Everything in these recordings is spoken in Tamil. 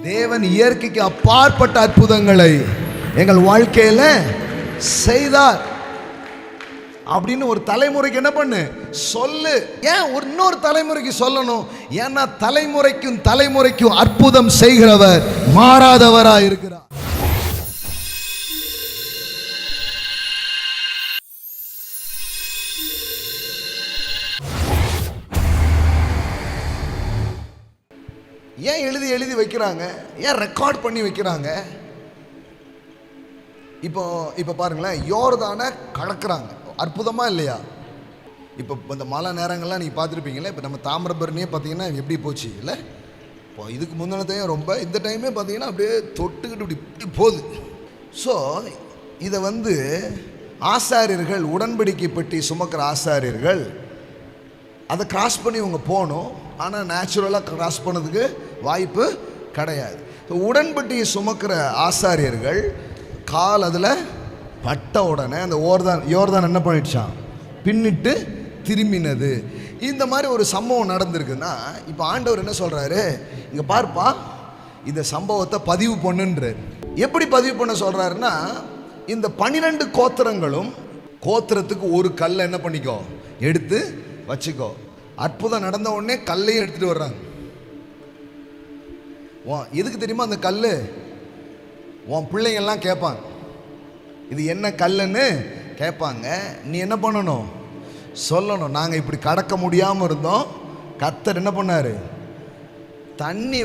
தேவன் இயற்கைக்கு அப்பாற்பட்ட அற்புதங்களை எங்கள் வாழ்க்கையில செய்தார் அப்படின்னு ஒரு தலைமுறைக்கு என்ன பண்ணு சொல்லு. ஏன் இன்னொரு தலைமுறைக்கு சொல்லணும்? ஏன்னா தலைமுறைக்கும் தலைமுறைக்கும் அற்புதம் செய்கிறவர் மாறாதவரா இருக்கிறார். ஏன் எழுதி எழுதி வைக்கிறாங்க? ஏன் ரெக்கார்ட் பண்ணி வைக்கிறாங்க? இப்போ பாருங்களேன், யோர்தானை கடக்குறாங்க. அற்புதமா இல்லையா? இப்போ இந்த மழை நேரங்கள்லாம் நீங்கள் பார்த்துருப்பீங்களே. இப்போ நம்ம தாமிரபரணியே பார்த்தீங்கன்னா எப்படி போச்சு இல்லை? இப்போ இதுக்கு முந்தினத்தையும் ரொம்ப, இந்த டைமே பார்த்தீங்கன்னா அப்படியே தொட்டுக்கிட்டு இப்படி போகுது. ஸோ இதை ஆசாரியர்கள், உடன்படிக்கை பெட்டி சுமக்கிற ஆசாரியர்கள் அதை கிராஸ் பண்ணி இவங்க போகணும். ஆனால் நேச்சுரலாக கிராஸ் பண்ணதுக்கு வாய்ப்பு கிடையாது. உடன்படியை சுமக்கிற ஆசாரியர்கள் கால் அதில் பட்ட உடனே அந்த யோர்தான் என்ன பண்ணிடுச்சான்? பின்னிட்டு திரும்பினது. இந்த மாதிரி ஒரு சம்பவம் நடந்திருக்குன்னா இப்போ ஆண்டவர் என்ன சொல்கிறாரு? இங்கே பார்ப்பா, இந்த சம்பவத்தை பதிவு பண்ணுன்றார். எப்படி பதிவு பண்ண சொல்கிறாருன்னா, இந்த 12 கோத்திரங்களும் கோத்திரத்துக்கு ஒரு கல்லை என்ன பண்ணிக்கோ, எடுத்து வச்சுக்கோ. அற்புதம் நடந்த உடனே கல்லையும் எடுத்துகிட்டு வர்றாங்க. எதுக்கு தெரியுமா அந்த கல்? உன் பிள்ளைங்கள்லாம் கேட்பாங்க, இது என்ன கல்லுன்னு கேட்பாங்க. நீ என்ன பண்ணணும்? சொல்லணும், நாங்கள் இப்படி கடக்க முடியாமல் இருந்தோம். கர்த்தர் என்ன பண்ணார்? தண்ணி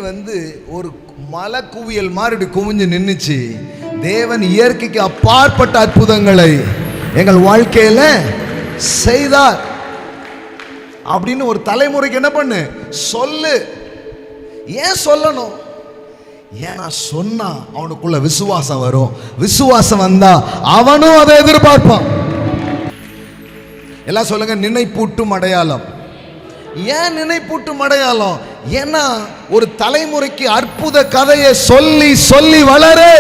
ஒரு மலை குவியல் மாதிரி இப்படி குவிஞ்சு நின்றுச்சு. தேவன் இயற்கைக்கு அப்பாற்பட்ட அற்புதங்களை எங்கள் வாழ்க்கையில் செய்தார் அப்படின்னு ஒரு தலைமுறைக்கு என்ன பண்ணு சொல்லு. ஏன் சொல்லணும்? ஏன்னா சொன்னா அவனுக்குள்ள விசுவாசம் வரும். விசுவாசம் வந்தா அவனும் அதை எதிர்பார்ப்பான். எல்லாம் சொல்லுங்க, நினைப்பூட்டும் அடையாளம். ஏன் நினைப்பூட்டும் அடையாளம்? ஏன்னா ஒரு தலைமுறைக்கு அற்புத கதையை சொல்லி சொல்லி வளரு.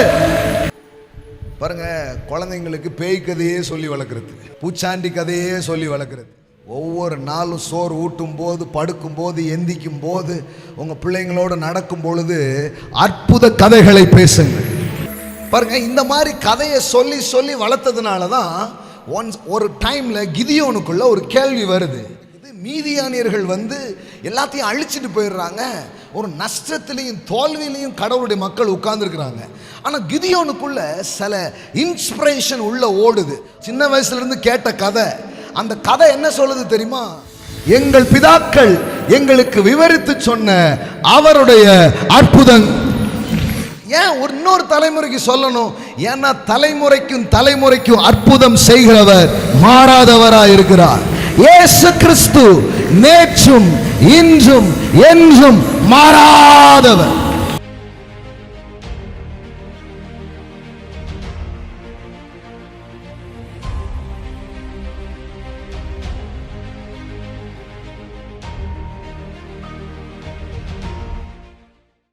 பாருங்க, குழந்தைங்களுக்கு பேய் கதையே சொல்லி வளர்க்குறது, பூச்சாண்டி கதையே சொல்லி வளர்க்குறது. ஒவ்வொரு நாளும் சோறு ஊட்டும் போது, படுக்கும் போது, எந்திக்கும் போது, உங்கள் பிள்ளைங்களோடு நடக்கும் பொழுது அற்புத கதைகளை பேசுங்க. பாருங்க, இந்த மாதிரி கதையை சொல்லி சொல்லி வளர்த்ததுனால தான் ஒரு டைமில் கிதியோனுக்குள்ள ஒரு கேள்வி வருது. மீதியானியர்கள் எல்லாத்தையும் அழிச்சிட்டு போயிடுறாங்க. ஒரு நஷ்டத்திலையும் தோல்வியிலையும் கடவுளுடைய மக்கள் உட்கார்ந்துருக்கிறாங்க. ஆனால் கிதியோனுக்குள்ள சில இன்ஸ்பிரேஷன் உள்ள ஓடுது. சின்ன வயசுலேருந்து கேட்ட கதை. அந்த கதை என்ன சொல்லுது தெரியுமா? எங்கள் பிதாக்கள் எங்களுக்கு விவரித்து சொன்ன அவருடைய அற்புதம். ஏன் இன்னொரு தலைமுறைக்கு சொல்லணும்? ஏன்னா தலைமுறைக்கும் தலைமுறைக்கும் அற்புதம் செய்கிறவர் மாறாதவரா இருக்கிறார். இயேசு கிறிஸ்து நேற்றும் இன்றும் என்றும் மாறாதவர்.